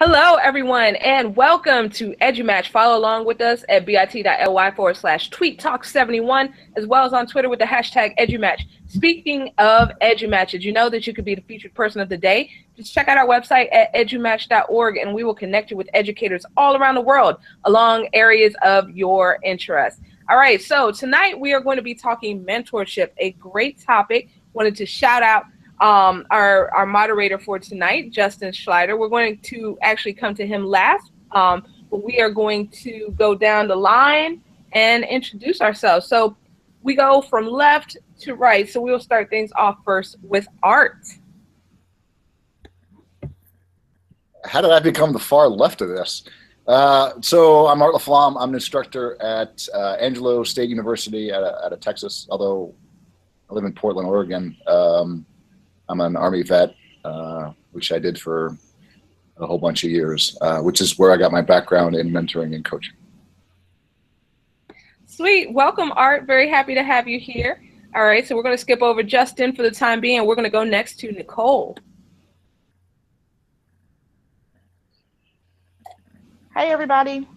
Hello, everyone, and welcome to EduMatch. Follow along with us at bit.ly/tweettalk71, as well as on Twitter with the hashtag EduMatch. Speaking of EduMatch, did you know that you could be the featured person of the day? Just check out our website at edumatch.org, and we will connect you with educators all around the world along areas of your interest. All right, so tonight we are going to be talking mentorship, a great topic. Wanted to shout out our moderator for tonight, Justin Schleider. We're going to actually come to him last, but we are going to go down the line and introduce ourselves. So we go from left to right. So we'll start things off first with Art. How did I become the far left of this? So I'm Art LaFlamme. I'm an instructor at Angelo State University out of Texas, although I live in Portland, Oregon. I'm an Army vet, which I did for a whole bunch of years, which is where I got my background in mentoring and coaching. Sweet. Welcome, Art. Very happy to have you here. All right, so we're going to skip over Justin for the time being, and we're going to go next to Nicole. Hey, everybody.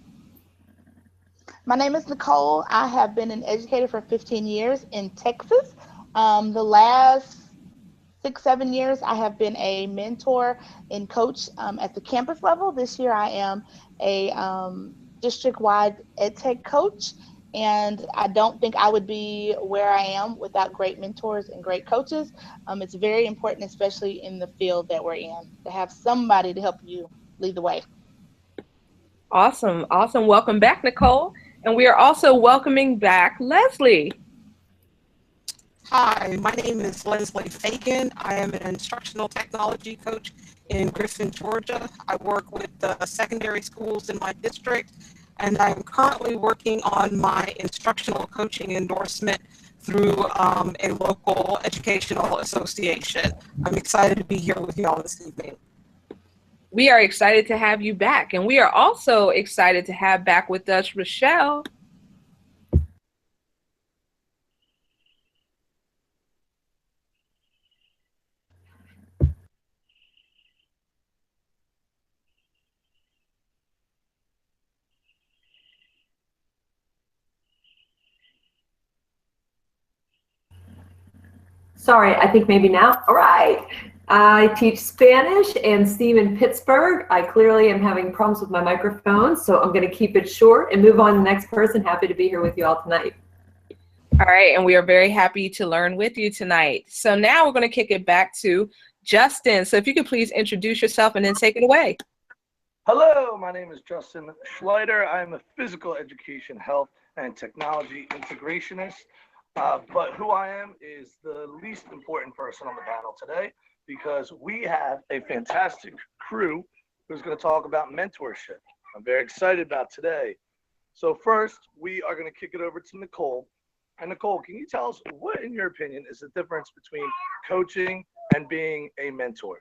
My name is Nicole. I have been an educator for 15 years in Texas. The last 6-7 years, I have been a mentor and coach at the campus level. This year, I am a district-wide EdTech coach, and I don't think I would be where I am without great mentors and great coaches. It's very important, especially in the field that we're in, to have somebody to help you lead the way. Awesome. Awesome. Welcome back, Nicole. And we are also welcoming back Leslie. Hi, my name is Leslie Fagan. I am an instructional technology coach in Griffin, Georgia. I work with secondary schools in my district, and I'm currently working on my instructional coaching endorsement through a local educational association. I'm excited to be here with you all this evening. We are excited to have you back, and we are also excited to have back with us Rochelle. Sorry, I think maybe now. All right. I teach Spanish and STEAM in Pittsburgh. I clearly am having problems with my microphone, so I'm going to keep it short and move on to the next person. Happy to be here with you all tonight. All right, and we are very happy to learn with you tonight. So now we're going to kick it back to Justin. So if you could please introduce yourself and then take it away. Hello, my name is Justin Schleider. I'm a physical education, health, and technology integrationist. But who I am is the least important person on the panel today, because we have a fantastic crew who's going to talk about mentorship. I'm very excited about today. So first, we are going to kick it over to Nicole. And Nicole, can you tell us what, in your opinion, is the difference between coaching and being a mentor?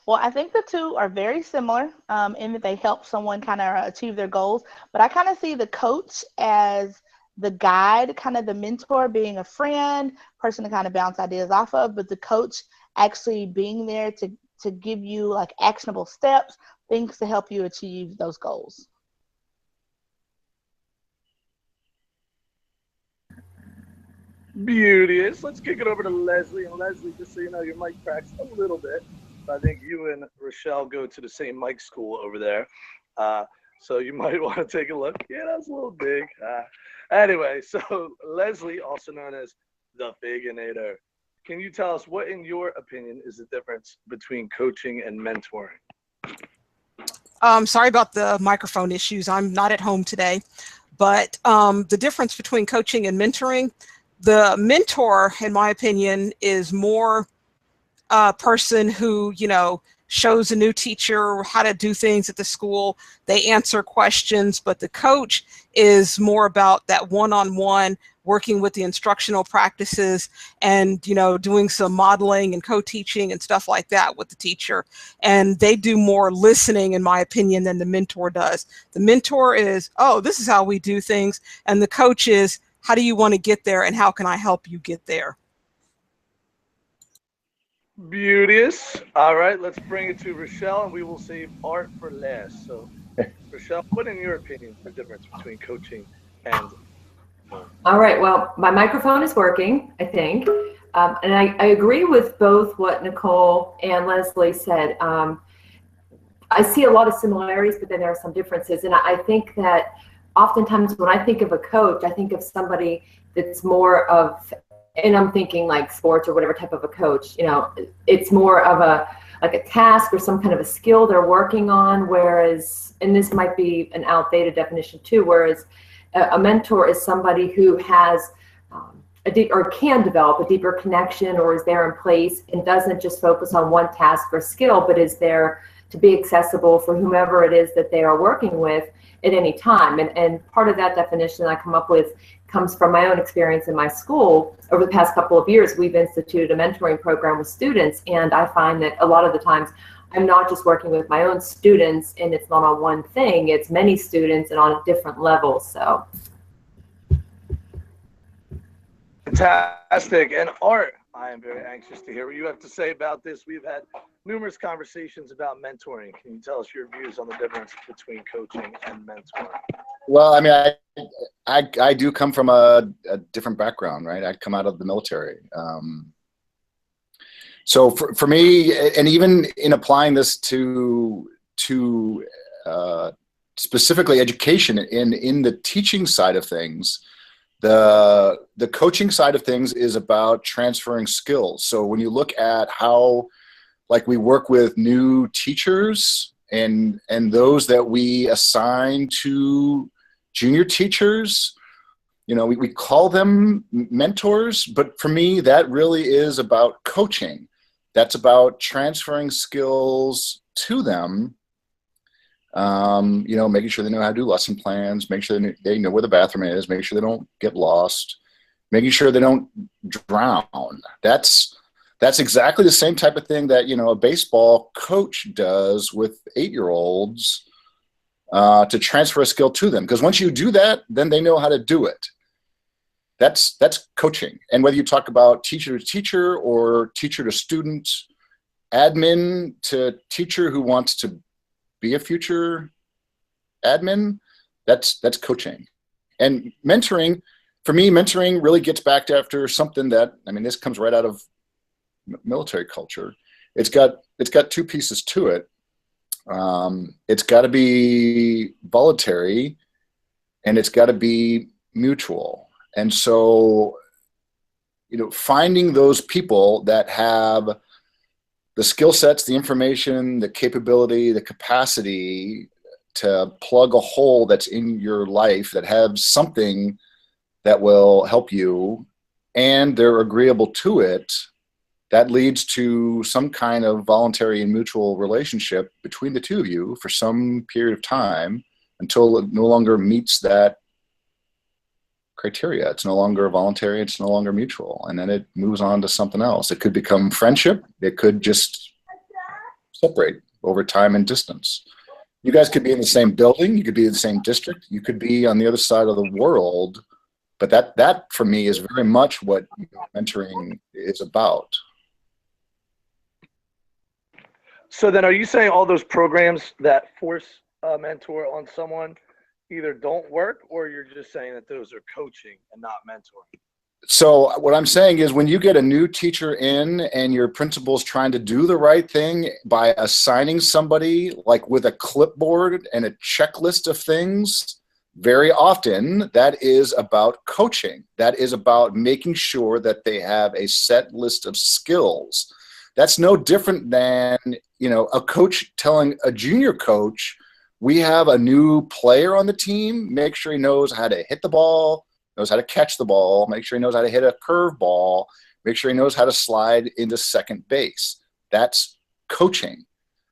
Well, I think the two are very similar in that they help someone kind of achieve their goals. But I kind of see the coach as the guide, kind of the mentor being a friend, person to kind of bounce ideas off of, but the coach actually being there to give you like actionable steps, things to help you achieve those goals. Beauteous. Let's kick it over to Leslie. And Leslie, just so you know, your mic cracks a little bit. I think you and Rochelle go to the same mic school over there. So you might want to take a look. Yeah, that's a little big. Anyway, so Leslie, also known as the Faginator, can you tell us what, in your opinion, is the difference between coaching and mentoring? Sorry about the microphone issues. I'm not at home today. But the difference between coaching and mentoring, the mentor, in my opinion, is more a person who, shows a new teacher how to do things at the school. They answer questions, but the coach is more about that one-on-one, working with the instructional practices and, doing some modeling and co-teaching and stuff like that with the teacher. And they do more listening, in my opinion, than the mentor does. The mentor is, oh, this is how we do things. And the coach is, how do you want to get there and how can I help you get there? Beauteous. All right, let's bring it to Rochelle, and we will save art for last. So, Rochelle, what, in your opinion, is the difference between coaching and? All right. Well, my microphone is working, I think, and I agree with both what Nicole and Leslie said. I see a lot of similarities, but then there are some differences, and I think that oftentimes when I think of a coach, I think of somebody that's more of, and I'm thinking like sports or whatever type of a coach, you know, it's more of like a task or some kind of a skill they're working on, whereas, and this might be an outdated definition too, whereas a mentor is somebody who has a deep, or can develop a deeper connection, or is there in place and doesn't just focus on one task or skill, but is there to be accessible for whomever it is that they are working with at any time. And part of that definition I come up with comes from my own experience in my school. Over the past couple of years, we've instituted a mentoring program with students, and I find that a lot of the times I'm not just working with my own students, and it's not on one thing, it's many students and on different levels. So Fantastic. And Art, I am very anxious to hear what you have to say about this. We've had numerous conversations about mentoring. Can you tell us your views on the difference between coaching and mentoring? Well, I mean, I do come from a different background, right? I come out of the military. So for me, and even in applying this to specifically education in the teaching side of things, the coaching side of things is about transferring skills. So when you look at how, like, we work with new teachers and those that we assign to junior teachers, you know, we call them mentors, but for me, that really is about coaching. That's about transferring skills to them. You know, making sure they know how to do lesson plans, make sure they know where the bathroom is, make sure they don't get lost, making sure they don't drown. That's exactly the same type of thing that, you know, a baseball coach does with 8-year-olds to transfer a skill to them. Because once you do that, then they know how to do it. That's coaching. And whether you talk about teacher to teacher or teacher to student, admin to teacher who wants to be a future admin, that's coaching. And mentoring, for me, mentoring really gets back to after something that, I mean, this comes right out of military culture. It's got two pieces to it. It's got to be voluntary and it's got to be mutual. And so, you know, finding those people that have the skill sets, the information, the capability, the capacity to plug a hole that's in your life, that has something that will help you, and they're agreeable to it, that leads to some kind of voluntary and mutual relationship between the two of you for some period of time until it no longer meets that criteria. It's no longer voluntary, it's no longer mutual, and then it moves on to something else. It could become friendship, it could just separate over time and distance. You guys could be in the same building, you could be in the same district, you could be on the other side of the world, but that for me is very much what mentoring is about. So then are you saying all those programs that force a mentor on someone either don't work, or you're just saying that those are coaching and not mentoring? So what I'm saying is when you get a new teacher in and your principal's trying to do the right thing by assigning somebody like with a clipboard and a checklist of things, very often that is about coaching. That is about making sure that they have a set list of skills. That's no different than, you know, a coach telling a junior coach, we have a new player on the team, make sure he knows how to hit the ball, knows how to catch the ball, make sure he knows how to hit a curve ball, make sure he knows how to slide into second base. That's coaching.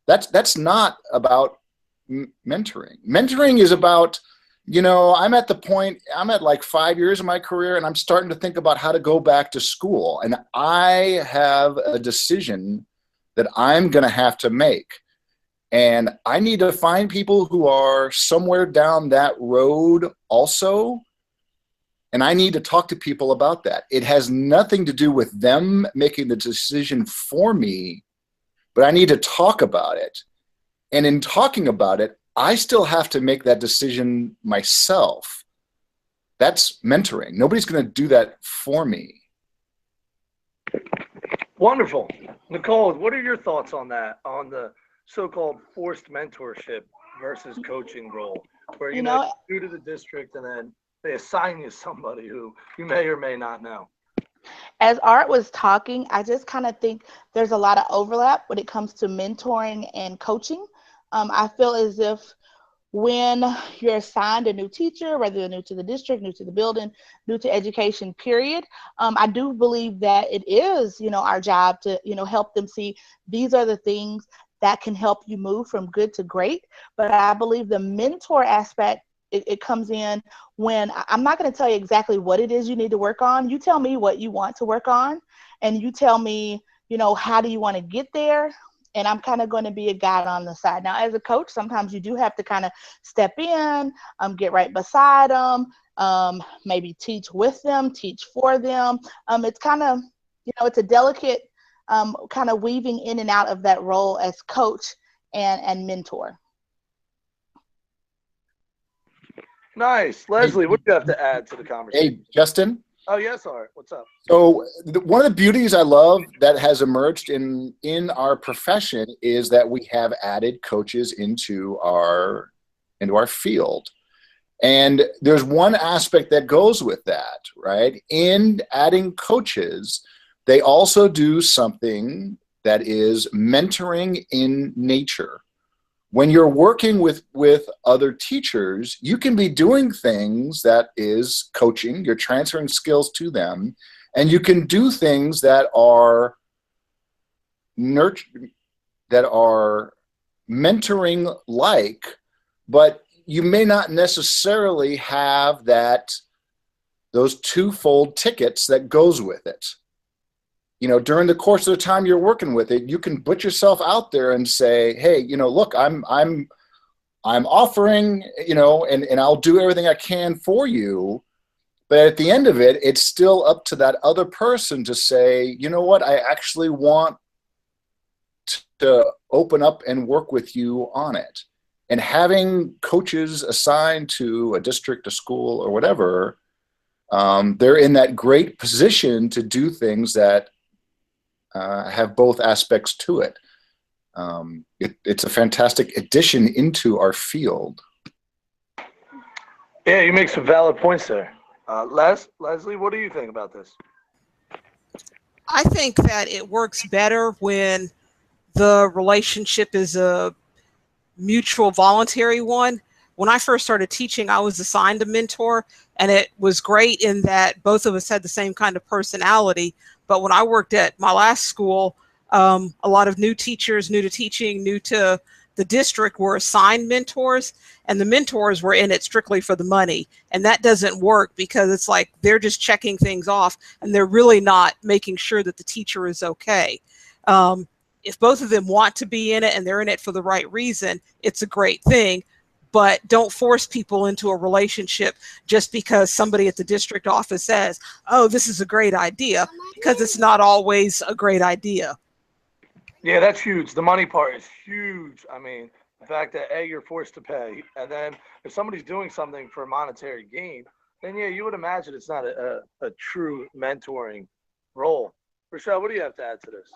That's not about mentoring. Mentoring is about, you know, I'm at like 5 years of my career and I'm starting to think about how to go back to school. And I have a decision that I'm going to have to make. And I need to find people who are somewhere down that road also. And I need to talk to people about that. It has nothing to do with them making the decision for me, but I need to talk about it. And in talking about it, I still have to make that decision myself. That's mentoring. Nobody's going to do that for me. Wonderful. Nicole, what are your thoughts on that, on the so-called forced mentorship versus coaching role, where you know due to the district and then they assign you somebody who you may or may not know? As Art was talking, I just kind of think there's a lot of overlap when it comes to mentoring and coaching. I feel as if when you're assigned a new teacher, whether you're new to the district, new to the building, new to education, period, I do believe that it is, our job to, help them see these are the things that can help you move from good to great. But I believe the mentor aspect, it comes in when I'm not going to tell you exactly what it is you need to work on. You tell me what you want to work on, and you tell me, how do you want to get there? And I'm kind of going to be a guide on the side. Now, as a coach, sometimes you do have to kind of step in, get right beside them, maybe teach with them, teach for them. It's kind of, it's a delicate kind of weaving in and out of that role as coach and mentor. Nice. Leslie, what do you have to add to the conversation? Hey, Justin. Oh, yes, Art. What's up? So one of the beauties I love that has emerged in our profession is that we have added coaches into our field. And there's one aspect that goes with that, right? In adding coaches, they also do something that is mentoring in nature. When you're working with other teachers, you can be doing things that is coaching, you're transferring skills to them, and you can do things that are mentoring like, but you may not necessarily have those twofold tickets that goes with it. During the course of the time you're working with it, you can put yourself out there and say, hey, look, I'm offering, and I'll do everything I can for you. But at the end of it, it's still up to that other person to say, you know what, I actually want to open up and work with you on it. And having coaches assigned to a district, a school, or whatever, they're in that great position to do things that have both aspects to it. It's a fantastic addition into our field. Yeah, you make some valid points there. Leslie, what do you think about this? I think that it works better when the relationship is a mutual voluntary one. When I first started teaching, I was assigned a mentor, and it was great in that both of us had the same kind of personality. But when I worked at my last school, a lot of new teachers, new to teaching, new to the district were assigned mentors, and the mentors were in it strictly for the money. And that doesn't work because it's like they're just checking things off and they're really not making sure that the teacher is okay. If both of them want to be in it and they're in it for the right reason, it's a great thing. But don't force people into a relationship just because somebody at the district office says, oh, this is a great idea, because it's not always a great idea. Yeah, that's huge. The money part is huge. I mean, the fact that, A, you're forced to pay, and then if somebody's doing something for monetary gain, then, yeah, you would imagine it's not a true mentoring role. Rochelle, what do you have to add to this?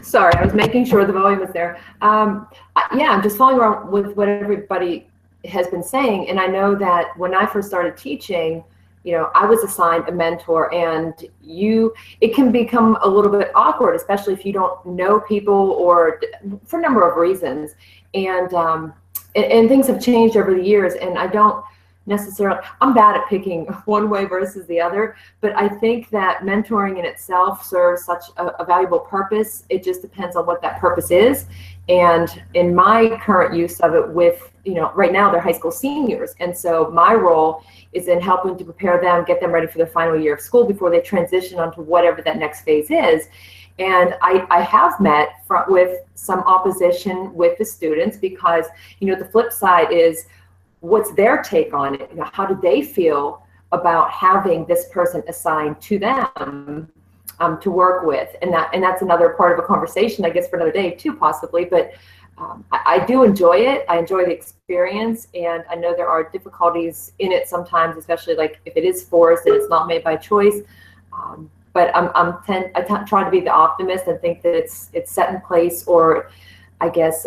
Sorry, I was making sure the volume was there. Yeah, I'm just following around with what everybody has been saying. And I know that when I first started teaching, I was assigned a mentor, and it can become a little bit awkward, especially if you don't know people or for a number of reasons. And things have changed over the years, and I don't necessarily, I'm bad at picking one way versus the other, but I think that mentoring in itself serves such a valuable purpose. It just depends on what that purpose is. And in my current use of it with, right now they're high school seniors. And so my role is in helping to prepare them, get them ready for their final year of school before they transition onto whatever that next phase is. And I have met with some opposition with the students because, the flip side is, what's their take on it? You know, how do they feel about having this person assigned to them to work with? And that's another part of a conversation, I guess, for another day too, possibly. But I do enjoy it. I enjoy the experience, and I know there are difficulties in it sometimes, especially like if it is forced and it's not made by choice. But I try to be the optimist and think that it's set in place, or I guess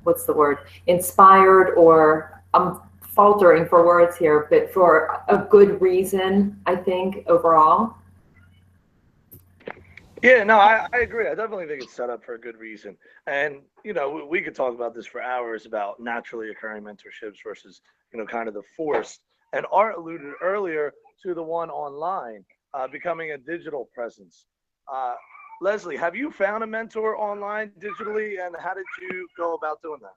what's the word? Inspired, or I'm faltering for words here, but for a good reason, I think, overall. Yeah, no, I agree. I definitely think it's set up for a good reason. And, you know, we could talk about this for hours about naturally occurring mentorships versus, you know, kind of the forced. And Art alluded earlier to the one online, becoming a digital presence. Leslie, have you found a mentor online digitally, and how did you go about doing that?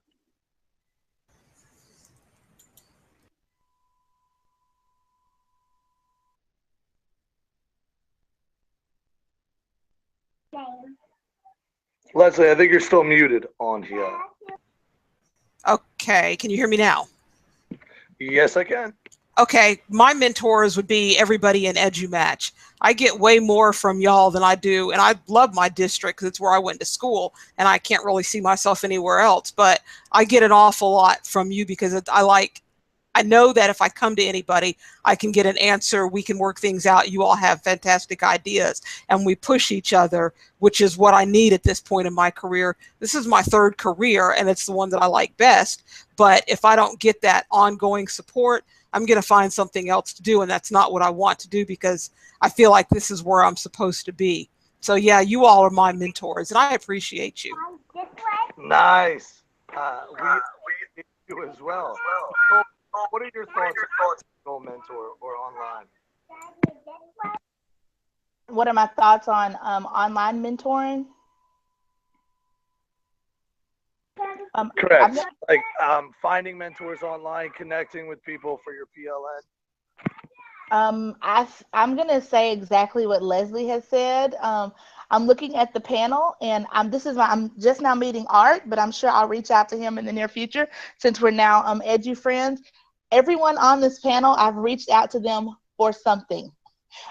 Leslie, I think you're still muted on here. Okay, can you hear me now? Yes, I can. Okay, my mentors would be everybody in EduMatch. I get way more from y'all than I do, and I love my district because it's where I went to school, and I can't really see myself anywhere else. But I get an awful lot from you because I know that if I come to anybody, I can get an answer. We can work things out. You all have fantastic ideas, and we push each other, which is what I need at this point in my career. This is my third career, and it's the one that I like best. But if I don't get that ongoing support, I'm going to find something else to do, and that's not what I want to do because I feel like this is where I'm supposed to be. So yeah, you all are my mentors, and I appreciate you. Nice. We you as well. So, what are your thoughts on mentor or online? What are my thoughts on online mentoring? Correct. Like finding mentors online, connecting with people for your PLN. I'm gonna say exactly what Leslie has said. I'm looking at the panel, and I'm just now meeting Art, but I'm sure I'll reach out to him in the near future since we're now Edu friends. Everyone on this panel, I've reached out to them for something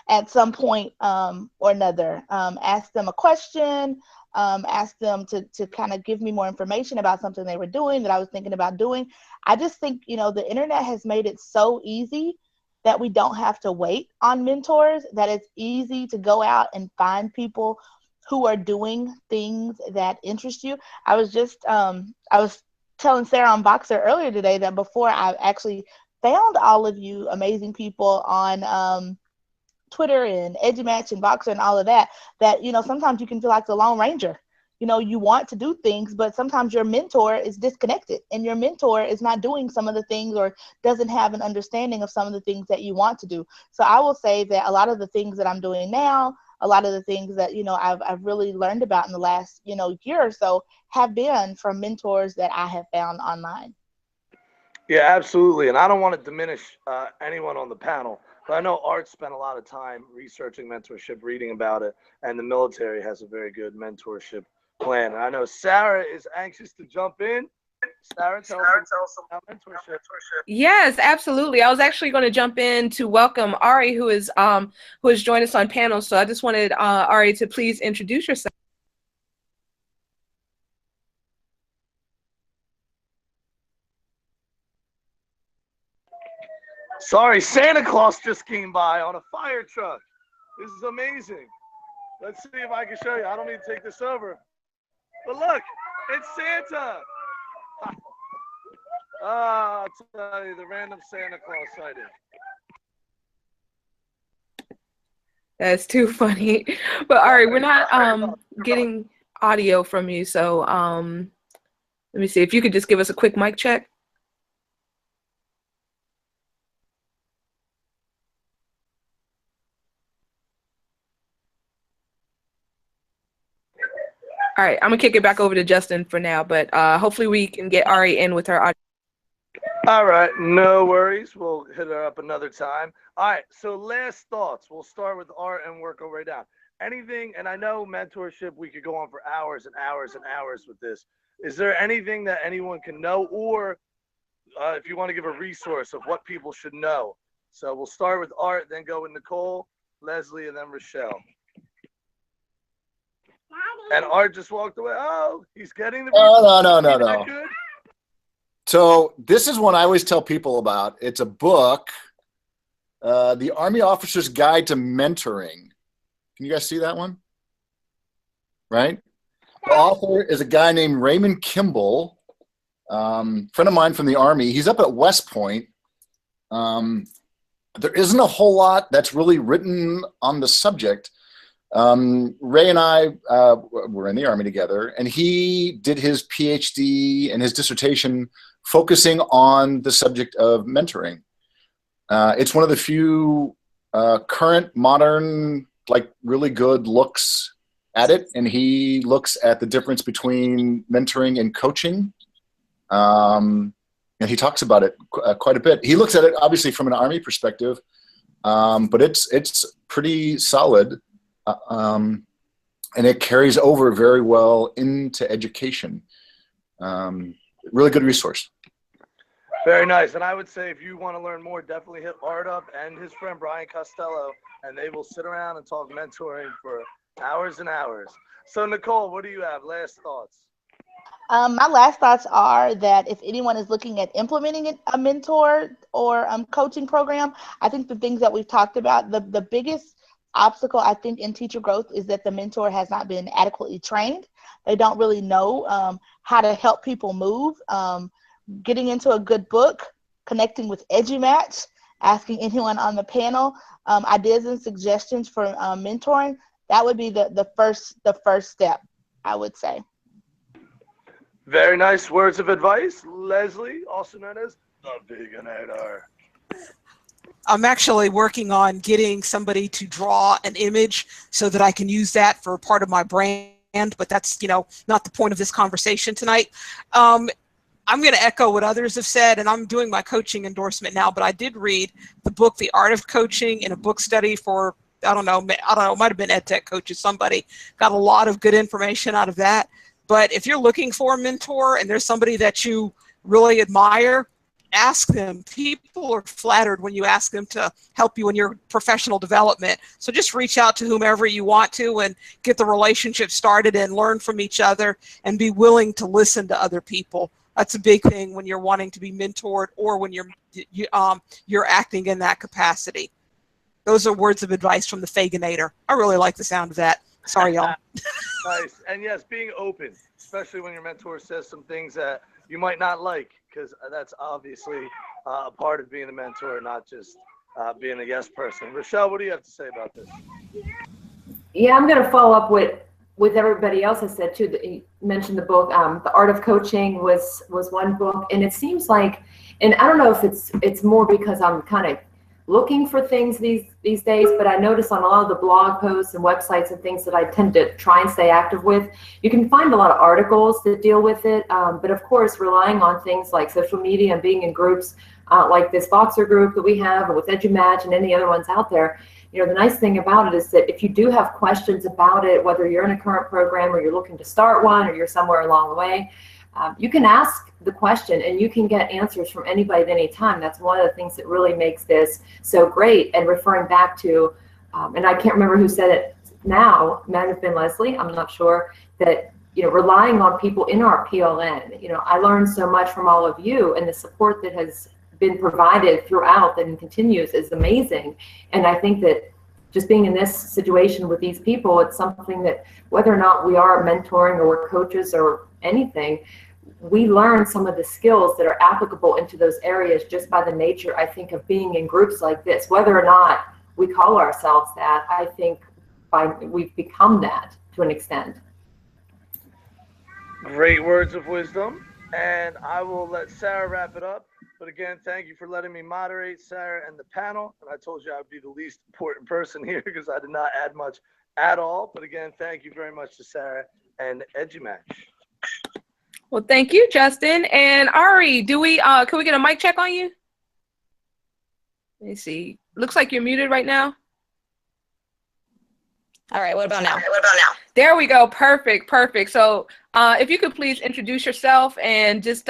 at some point or another. Ask them a question, ask them to kind of give me more information about something they were doing that I was thinking about doing. I just think, you know, the internet has made it so easy that we don't have to wait on mentors, that it's easy to go out and find people who are doing things that interest you. I was telling Sarah on Boxer earlier today that before I actually found all of you amazing people on Twitter and EduMatch and Boxer and all of that, you know, sometimes you can feel like the Lone Ranger. You know, you want to do things, but sometimes your mentor is disconnected and your mentor is not doing some of the things or doesn't have an understanding of some of the things that you want to do. So I will say that a lot of the things that I'm doing now, a lot of the things that, you know, I've really learned about in the last, you know, year or so have been from mentors that I have found online. Yeah, absolutely. And I don't want to diminish anyone on the panel, but I know Art spent a lot of time researching mentorship, reading about it, and the military has a very good mentorship plan. And I know Sarah is anxious to jump in. Sarah, tell us about mentorship. Yes, absolutely. I was actually going to jump in to welcome Ari, who has joined us on panel. So I just wanted Ari to please introduce yourself. Sorry, Santa Claus just came by on a fire truck. This is amazing. Let's see if I can show you. I don't need to take this over. But look, it's Santa. I'll tell you, the random Santa Claus sighting. That's too funny. But Ari, we're not getting audio from you. So let me see if you could just give us a quick mic check. All right, I'm gonna kick it back over to Justin for now, but hopefully we can get Ari in with her audio. All right, no worries. We'll hit her up another time. All right, so last thoughts. We'll start with Art and work our way down. Anything, and I know mentorship, we could go on for hours and hours and hours with this. Is there anything that anyone can know or if you want to give a resource of what people should know. So we'll start with Art, then go with Nicole, Leslie, and then Rochelle. And Art just walked away. Oh, he's getting the resource. No. Good? So this is one I always tell people about. It's a book, The Army Officer's Guide to Mentoring. Can you guys see that one? Right? The author is a guy named Raymond Kimball, friend of mine from the Army. He's up at West Point. There isn't a whole lot that's really written on the subject. Ray and I were in the Army together, and he did his PhD and his dissertation focusing on the subject of mentoring. It's one of the few current, modern, like really good looks at it, and he looks at the difference between mentoring and coaching. And he talks about it quite a bit. He looks at it obviously from an Army perspective, but it's pretty solid. And it carries over very well into education. Really good resource. Very nice. And I would say if you want to learn more, definitely hit Art up and his friend Brian Costello, and they will sit around and talk mentoring for hours and hours. So Nicole, what do you have? Last thoughts? My last thoughts are that if anyone is looking at implementing a mentor or coaching program, I think the things that we've talked about, the biggest obstacle I think in teacher growth is that the mentor has not been adequately trained. They don't really know how to help people move. Getting into a good book, connecting with EduMatch, asking anyone on the panel ideas and suggestions for mentoring. That would be the first step, I would say. Very nice words of advice. Leslie, also known as the Vegator. I'm actually working on getting somebody to draw an image so that I can use that for part of my brand, but that's, not the point of this conversation tonight. I'm going to echo what others have said, and I'm doing my coaching endorsement now, but I did read the book, The Art of Coaching, in a book study for, I don't know, it might have been EdTech coaches, somebody got a lot of good information out of that. But if you're looking for a mentor and there's somebody that you really admire, ask them. People are flattered when you ask them to help you in your professional development. So just reach out to whomever you want to and get the relationship started and learn from each other and be willing to listen to other people. That's a big thing when you're wanting to be mentored or when you're acting in that capacity. Those are words of advice from the Faginator. I really like the sound of that. Sorry, y'all. Nice. And yes, being open, especially when your mentor says some things that you might not like, because that's obviously a part of being a mentor, not just being a yes person. Rochelle, what do you have to say about this? Yeah, I'm going to follow up with everybody else has said too. That you mentioned the book, The Art of Coaching was one book, and it seems like, and I don't know if it's more because I'm kind of looking for things these days, but I notice on a lot of the blog posts and websites and things that I tend to try and stay active with, you can find a lot of articles that deal with it. But of course, relying on things like social media and being in groups like this Voxer group that we have, or with EduMatch and any other ones out there, the nice thing about it is that if you do have questions about it, whether you're in a current program or you're looking to start one or you're somewhere along the way, you can ask the question and you can get answers from anybody at any time. That's one of the things that really makes this so great. And referring back to, and I can't remember who said it now, it might have been Leslie, I'm not sure, that relying on people in our PLN. I learned so much from all of you, and the support that has been provided throughout and continues is amazing. And I think that just being in this situation with these people, it's something that whether or not we are mentoring or we're coaches or anything, we learn some of the skills that are applicable into those areas just by the nature, I think, of being in groups like this. Whether or not we call ourselves that, I think we've become that to an extent. Great words of wisdom. And I will let Sarah wrap it up. But again, thank you for letting me moderate, Sarah, and the panel. And I told you I would be the least important person here because I did not add much at all. But again, thank you very much to Sarah and EduMatch. Well, thank you, Justin. And Ari, can we get a mic check on you? Let me see. Looks like you're muted right now. All right, what about now? There we go. Perfect. Perfect. So if you could please introduce yourself and just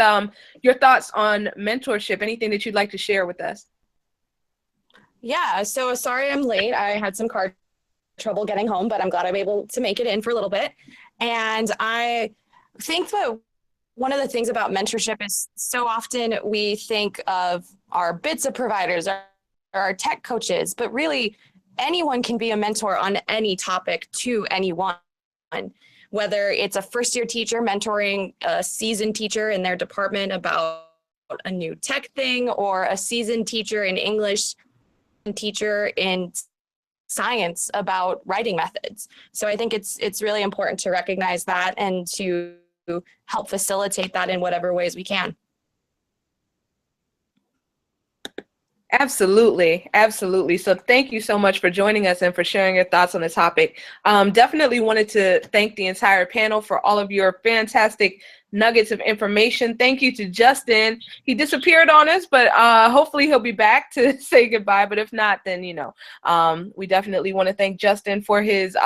your thoughts on mentorship, anything that you'd like to share with us. Yeah, so sorry I'm late. I had some car trouble getting home, but I'm glad I'm able to make it in for a little bit. And I think that one of the things about mentorship is so often we think of our BITSA providers, our tech coaches, but really anyone can be a mentor on any topic to anyone, whether it's a first-year teacher mentoring a seasoned teacher in their department about a new tech thing, or a seasoned teacher in English, teacher in science about writing methods. So I think it's really important to recognize that and to help facilitate that in whatever ways we can. Absolutely. Absolutely. So thank you so much for joining us and for sharing your thoughts on the topic. Definitely wanted to thank the entire panel for all of your fantastic nuggets of information. Thank you to Justin. He disappeared on us, but hopefully he'll be back to say goodbye. But if not, then, you know, we definitely want to thank Justin for his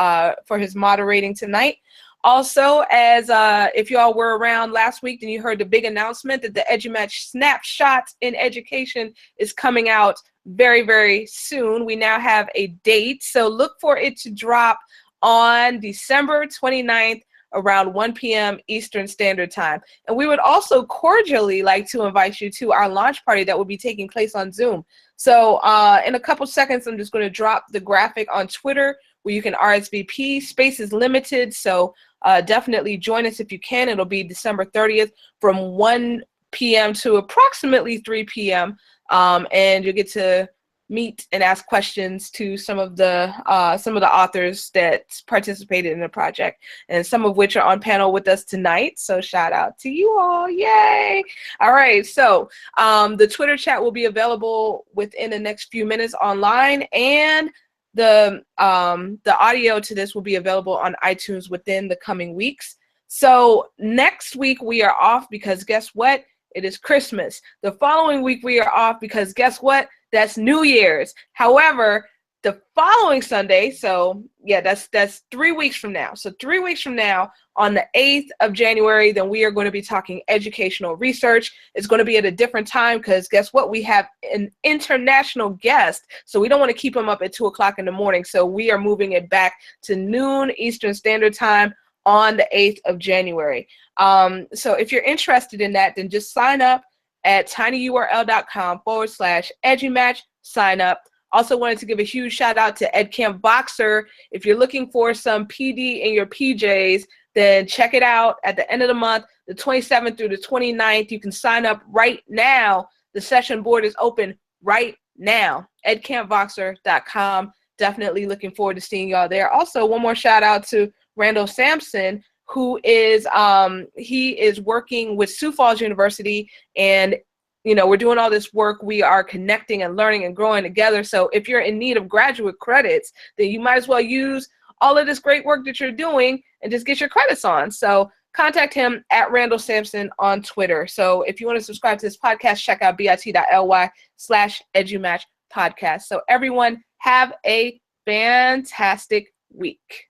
moderating tonight. Also, as if you all were around last week, then you heard the big announcement that the EduMatch Snapshot in Education is coming out very, very soon. We now have a date, so look for it to drop on December 29th around 1 p.m. Eastern Standard Time. And we would also cordially like to invite you to our launch party that will be taking place on Zoom. So in a couple seconds, I'm just going to drop the graphic on Twitter where you can RSVP. Space is limited, so definitely join us if you can. It'll be December 30th from 1 p.m. to approximately 3 p.m. And you'll get to meet and ask questions to some of the authors that participated in the project, and some of which are on panel with us tonight. So shout out to you all. Yay. All right. So the Twitter chat will be available within the next few minutes online, and the audio to this will be available on iTunes within the coming weeks. So next week we are off because guess what? It is Christmas. The following week we are off because guess what? That's New Year's. However, the following Sunday, so yeah, that's 3 weeks from now. So 3 weeks from now, on the 8th of January, then we are going to be talking educational research. It's going to be at a different time because guess what? We have an international guest, so we don't want to keep him up at 2 o'clock in the morning. So we are moving it back to noon Eastern Standard Time on the 8th of January. So if you're interested in that, then just sign up at tinyurl.com/EduMatch, sign up. Also wanted to give a huge shout out to EdCamp Boxer. If you're looking for some PD in your PJs, then check it out at the end of the month, the 27th through the 29th. You can sign up right now. The session board is open right now. edcampboxer.com. Definitely looking forward to seeing y'all there. Also, one more shout out to Randall Sampson, who is he is working with Sioux Falls University, and you know, we're doing all this work. We are connecting and learning and growing together. So if you're in need of graduate credits, then you might as well use all of this great work that you're doing and just get your credits on. So contact him at Randall Sampson on Twitter. So if you want to subscribe to this podcast, check out bit.ly/EduMatch podcast. So everyone, have a fantastic week.